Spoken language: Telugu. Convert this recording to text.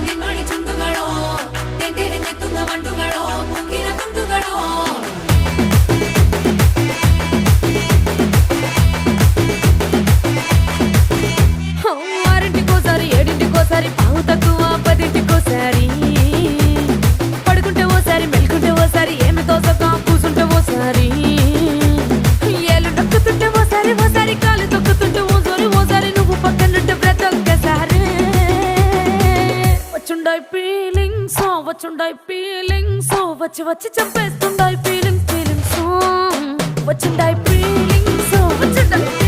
ನಿನ್ನೊಳಿ ಚುಂಡುಗಳೋ ತೆಂದಿರೆ ನೆತ್ತುಂಗ ಮಂಡುಗಳೋ ಮುಗಿನ ತುಂಡುಗಳೋ ఆరింటికోసారి ఏడింటికోసారి పావు తక్కువ పదింటికోసారి పడుకుంటే ఓసారి మెలుకుంటే ఓసారి ఏమి తోసక కూసుంటే ఓసారి ఏళ్ళు నొక్కుతుంటే ఓసారి ఓసారి కాలు తొక్కుతుంటే ఓసారి ఓసారి నువ్వు పక్కనుంటే ప్రతి ఒక్కసారి వచ్చుండాయి ఫీలింగ్స్ వచ్చి వచ్చి చంపేస్తుండాయి ఫీలింగ్స్ వచ్చిండాయి ఫీలింగ్స్ వచ్చిండాయి